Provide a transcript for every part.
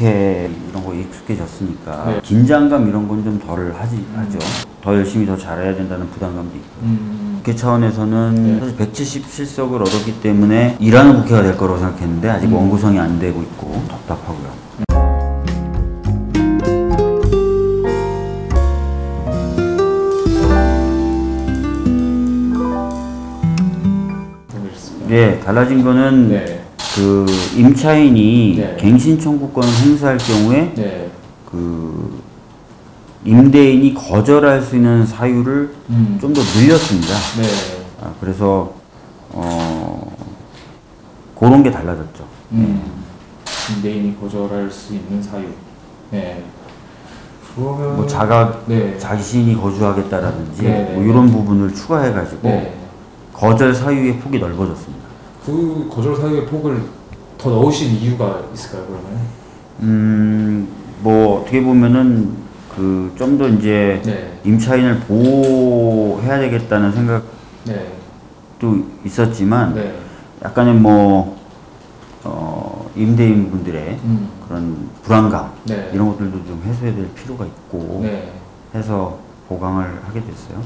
국회 이런 거 익숙해졌으니까 네. 긴장감 이런 건 좀 덜 하죠. 더 열심히 더 잘해야 된다는 부담감도 있고. 국회 차원에서는 네. 사실 177석을 얻었기 때문에 일하는 국회가 될 거라고 생각했는데 아직 원구성이 안 되고 있고 답답하고요. 네, 달라진 거는 네. 그 임차인이 네. 갱신 청구권을 행사할 경우에 네. 그 임대인이 거절할 수 있는 사유를 좀 더 늘렸습니다. 네. 그래서 그런 게 달라졌죠. 임대인이 거절할 수 있는 사유. 네. 그러면 뭐 네. 자신이 거주하겠다라든지 네. 뭐 이런 부분을 추가해가지고 네. 거절 사유의 폭이 넓어졌습니다. 그 거절 사유의 폭을 더 넣으신 이유가 있을까요, 그러면? 뭐 어떻게 보면은 그 좀 더 이제 네. 임차인을 보호해야 되겠다는 생각도 네. 있었지만 네. 약간의 뭐 임대인 분들의 그런 불안감 네. 이런 것들도 좀 해소해야 될 필요가 있고 네. 해서 보강을 하게 됐어요.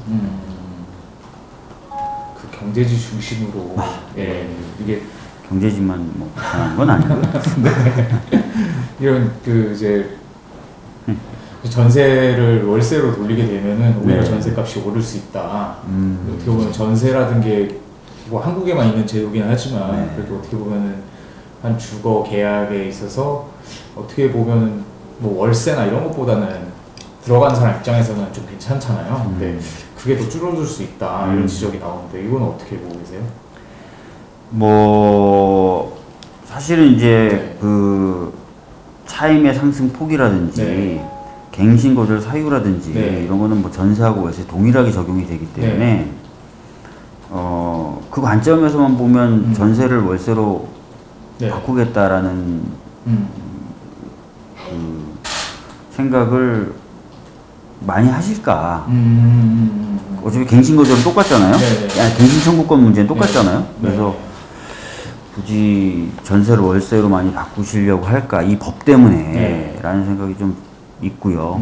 그 경제지 중심으로 예, 이게 경제지만 뭐 불안한 건 아니고요. 이런 그 이제 전세를 월세로 돌리게 되면은 오히려 네. 전세값이 오를 수 있다. 어떻게 보면 전세라든 게 뭐 한국에만 있는 제도긴 하지만 네. 그래도 어떻게 보면은 한 주거 계약에 있어서 어떻게 보면은 뭐 월세나 이런 것보다는 들어간 사람 입장에서는 좀 괜찮잖아요. 근데 그게 더 줄어들 수 있다 이런 지적이 나오는데 이건 어떻게 보고 계세요? 뭐 사실은 이제 네. 그 차임의 상승 폭이라든지 네. 갱신 거절 사유라든지 네. 이런 거는 뭐 전세하고 월세 동일하게 적용이 되기 때문에 네. 그 관점에서만 보면 전세를 월세로 네. 바꾸겠다라는 그 생각을 많이 하실까? 어차피 갱신 거절은 똑같잖아요. 네. 갱신 청구권 문제는 똑같잖아요. 네. 그래서 굳이 전세를 월세로 많이 바꾸시려고 할까? 이 법 때문에 네. 라는 생각이 좀 있고요.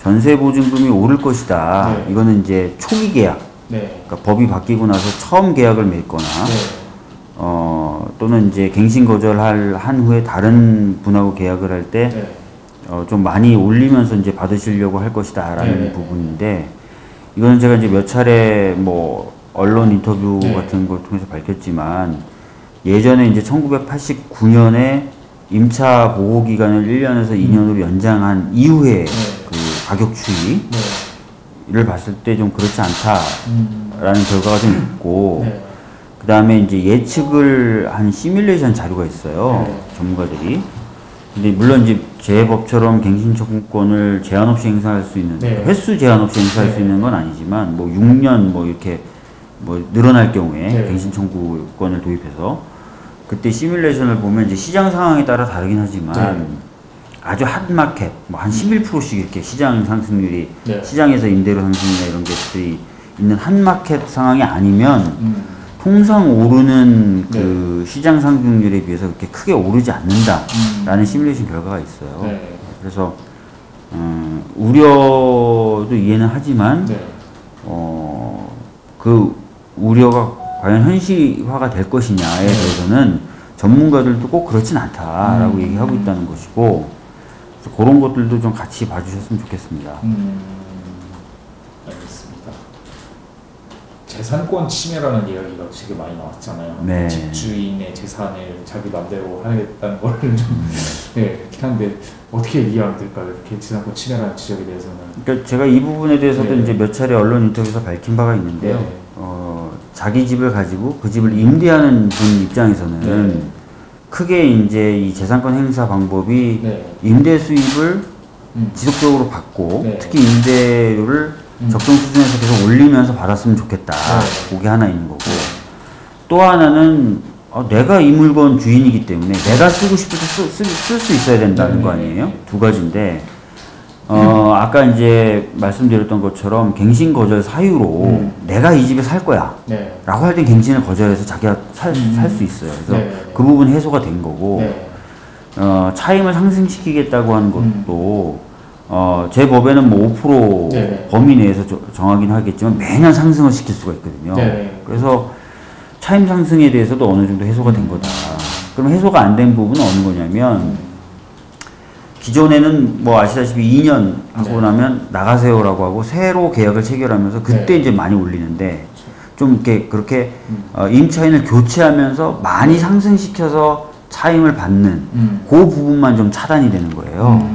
전세 보증금이 오를 것이다. 네. 이거는 이제 초기 계약. 네. 그러니까 법이 바뀌고 나서 처음 계약을 맺거나 네. 또는 이제 갱신 거절한 후에 다른 분하고 계약을 할 때 네. 좀 많이 올리면서 이제 받으시려고 할 것이다라는 네. 부분인데 이거는 제가 이제 몇 차례 뭐 언론 인터뷰 네. 같은 걸 통해서 밝혔지만 예전에 이제 1989년에 임차 보호 기간을 1년에서 2년으로 연장한 이후에 네. 그 가격 추이를 네. 봤을 때 좀 그렇지 않다라는 결과가 좀 있고 네. 그 다음에 이제 예측을 한 시뮬레이션 자료가 있어요. 네. 전문가들이. 근데 물론 이제 제 법처럼 갱신 청구권을 제한 없이 행사할 수 있는 네. 횟수 제한 없이 행사할 수 네. 있는 건 아니지만 뭐 6년 뭐 이렇게 뭐 늘어날 경우에 네. 갱신 청구권을 도입해서 그때 시뮬레이션을 보면 이제 시장 상황에 따라 다르긴 하지만 네. 아주 핫 마켓 뭐 한 11%씩 이렇게 시장 상승률이 네. 시장에서 임대료 상승이나 이런 것들이 있는 한 마켓 상황이 아니면 통상 오르는 그 시장 상승률에 비해서 그렇게 크게 오르지 않는다라는 시뮬레이션 결과가 있어요. 네. 그래서 우려도 이해는 하지만 네. 그 우려가 과연 현실화가 될 것이냐에 대해서는 전문가들도 꼭 그렇진 않다라고 얘기하고 있다는 것이고 그래서 그런 것들도 좀 같이 봐주셨으면 좋겠습니다. 알겠습니다. 재산권 침해라는 이야기가 되게 많이 나왔잖아요. 네. 집주인의 재산을 자기 맘대로 하겠다는 거를 좀 네, 그렇긴 한데 어떻게 이해하면 될까요? 이렇게 재산권 침해라는 지적에 대해서는. 그러니까 제가 이 부분에 대해서도 네. 이제 몇 차례 언론 인터뷰에서 밝힌 바가 있는데요. 네. 자기 집을 가지고 그 집을 임대하는 분 입장에서는 네. 크게 이제 이 재산권 행사 방법이 네. 임대 수입을 지속적으로 받고 네. 특히 임대료를 적정 수준에서 계속 올리면서 받았으면 좋겠다. 네. 그게 하나 있는 거고 또 하나는 내가 이 물건 주인이기 때문에 내가 쓰고 싶을 때 쓸 수 있어야 된다는 네. 거 아니에요? 두 가지인데 아까 이제 말씀드렸던 것처럼 갱신 거절 사유로 내가 이 집에 살 거야 네. 라고 할 땐 갱신을 거절해서 자기가 살 수 있어요. 그래서 네. 그 부분 해소가 된 거고 네. 차임을 상승시키겠다고 하는 것도 제 법에는 뭐 5% 네네. 범위 내에서 정하긴 하겠지만 매년 상승을 시킬 수가 있거든요. 네네. 그래서 차임 상승에 대해서도 어느 정도 해소가 된 거다. 그럼 해소가 안 된 부분은 어느 거냐면 기존에는 뭐 아시다시피 2년 하고 네. 나면 나가세요라고 하고 새로 계약을 체결하면서 그때 네. 이제 많이 올리는데 좀 이렇게 그렇게 임차인을 교체하면서 많이 상승시켜서 차임을 받는 그 부분만 좀 차단이 되는 거예요.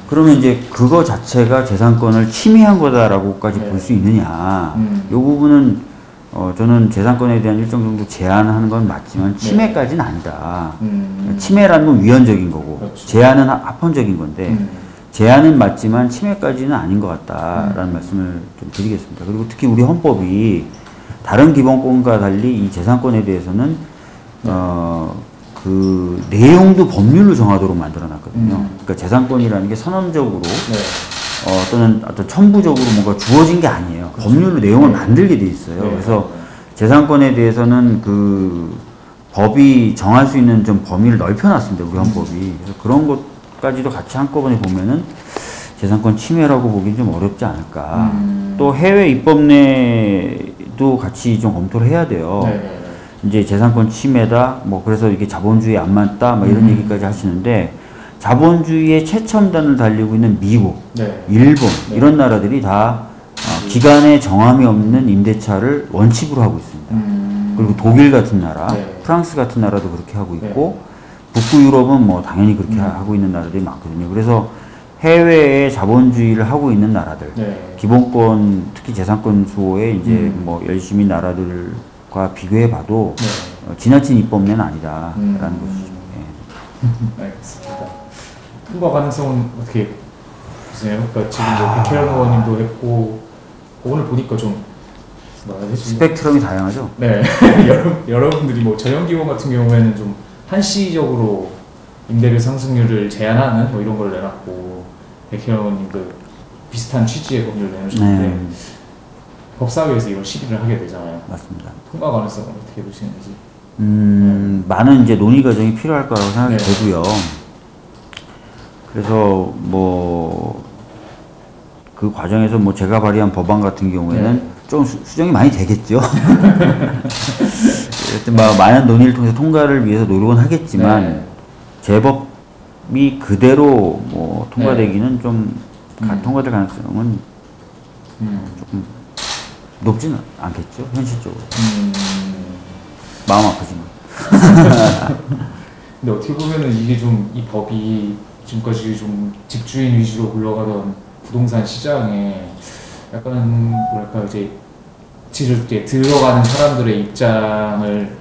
그러면 이제 그거 자체가 재산권을 침해한 거다라고까지 네. 볼 수 있느냐. 이 부분은 저는 재산권에 대한 일정 정도 제한하는 건 맞지만 침해까지는 아니다. 침해라는 건 위헌적인 거고 그렇죠. 제한은 합헌적인 건데 제한은 맞지만 침해까지는 아닌 것 같다라는 말씀을 좀 드리겠습니다. 그리고 특히 우리 헌법이 다른 기본권과 달리 이 재산권에 대해서는 그 내용도 법률로 정하도록 만들어놨거든요. 그러니까 재산권이라는 게 선언적으로 또는 어떤 첨부적으로 뭔가 주어진 게 아니에요. 그렇죠. 법률로 내용을 만들게 돼 있어요. 그래서 재산권에 대해서는 그 법이 정할 수 있는 좀 범위를 넓혀놨습니다. 우리 헌법이. 그래서 그런 것까지도 같이 한꺼번에 보면은 재산권 침해라고 보기는 좀 어렵지 않을까. 또 해외 입법 내도 같이 좀 검토를 해야 돼요. 이제 재산권 침해다, 뭐 그래서 이게 자본주의에 안 맞다, 막 이런 얘기까지 하시는데 자본주의의 최첨단을 달리고 있는 미국, 일본 이런 나라들이 다 기간에 정함이 없는 임대차를 원칙으로 하고 있습니다. 그리고 독일 같은 나라, 프랑스 같은 나라도 그렇게 하고 있고 북부 유럽은 뭐 당연히 그렇게 하고 있는 나라들이 많거든요. 그래서 해외에 자본주의를 하고 있는 나라들, 기본권 특히 재산권 수호에 이제 뭐 열심히 나라들과 비교해 봐도 지나친 입법례는 아니다라는 것이죠. 알겠습니다. 통과 가능성은 어떻게 보세요? 그러니까 지금 뭐 백혜련 의원님도 했고 오늘 보니까 좀 뭐라 해야 되지? 스펙트럼이 다양하죠. 네, 여러분들이 뭐 저연기원 같은 경우에는 좀 한시적으로 임대료 상승률을 제한하는 뭐 이런 걸 내놨고 백혜련 의원님도 비슷한 취지의 법률을 내놓으셨는데 법사위에서 이걸 심의를 하게 되잖아요. 맞습니다. 통과 가능성은 어떻게 보시는지? 많은 이제 논의 과정이 필요할 거라고 생각이 되고요. 그래서 뭐 그 과정에서 뭐 제가 발의한 법안 같은 경우에는 좀 수정이 많이 되겠죠. 어쨌든 뭐 많은 논의를 통해서 통과를 위해서 노력은 하겠지만 제법이 그대로 뭐 통과되기는 좀 통과될 가능성은 조금 높지는 않겠죠, 현실적으로. 마음 아프지만. 근데 어떻게 보면은 이게 좀 이 법이 지금까지 좀 집주인 위주로 굴러가던 부동산 시장에 약간 뭐랄까 이제 들어가는 사람들의 입장을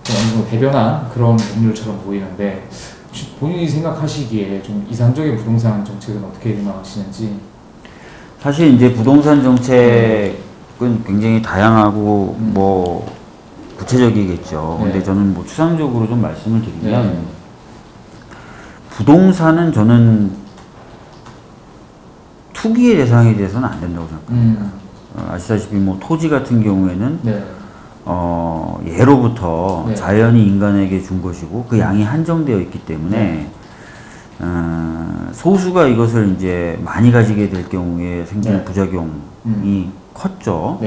좀 어느 정도 대변한 그런 법률처럼 보이는데 혹시 본인이 생각하시기에 좀 이상적인 부동산 정책은 어떻게 생각하시는지? 사실 이제 부동산 정책은 굉장히 다양하고 뭐 구체적이겠죠. 근데 저는 뭐 추상적으로 좀 말씀을 드리면 부동산은 저는 투기의 대상이 돼서는 안 된다고 생각합니다. 아시다시피 뭐 토지 같은 경우에는 예로부터 자연이 인간에게 준 것이고 그 양이 한정되어 있기 때문에 소수가 이것을 이제 많이 가지게 될 경우에 생기는 부작용이 컸죠.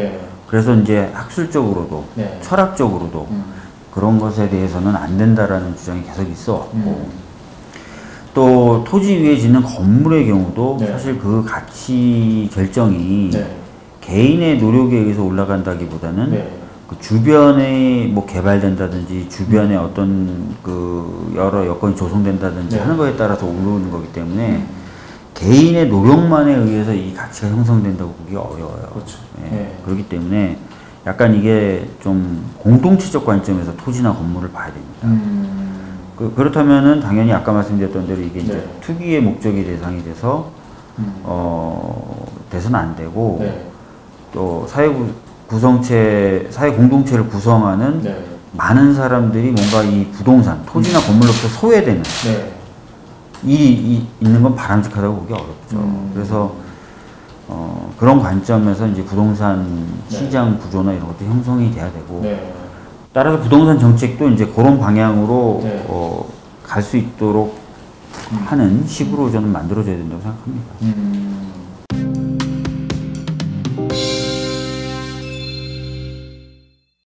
그래서 이제 학술적으로도 철학적으로도 그런 것에 대해서는 안 된다라는 주장이 계속 있어 왔고 또 토지 위에 짓는 건물의 경우도 사실 그 가치 결정이 개인의 노력에 의해서 올라간다기보다는 그 주변에 뭐 개발된다든지 주변에 어떤 그 여러 여건이 조성된다든지 하는 거에 따라서 오르는 거기 때문에 개인의 노력만에 의해서 이 가치가 형성된다고 보기 어려워요. 그렇죠. 그렇기 때문에 약간 이게 좀 공동체적 관점에서 토지나 건물을 봐야 됩니다. 그렇다면은 당연히 아까 말씀드렸던 대로 이게 이제 투기의 목적이 대상이 돼서 돼서는 안 되고 또 사회 공동체를 구성하는 많은 사람들이 뭔가 이 부동산, 토지나 건물로부터 소외되는 일이 있는 건 바람직하다고 보기 어렵죠. 그래서 그런 관점에서 이제 부동산 시장 구조나 이런 것도 형성이 돼야 되고 따라서 부동산 정책도 이제 그런 방향으로 갈 수 있도록 하는 식으로 저는 만들어줘야 된다고 생각합니다.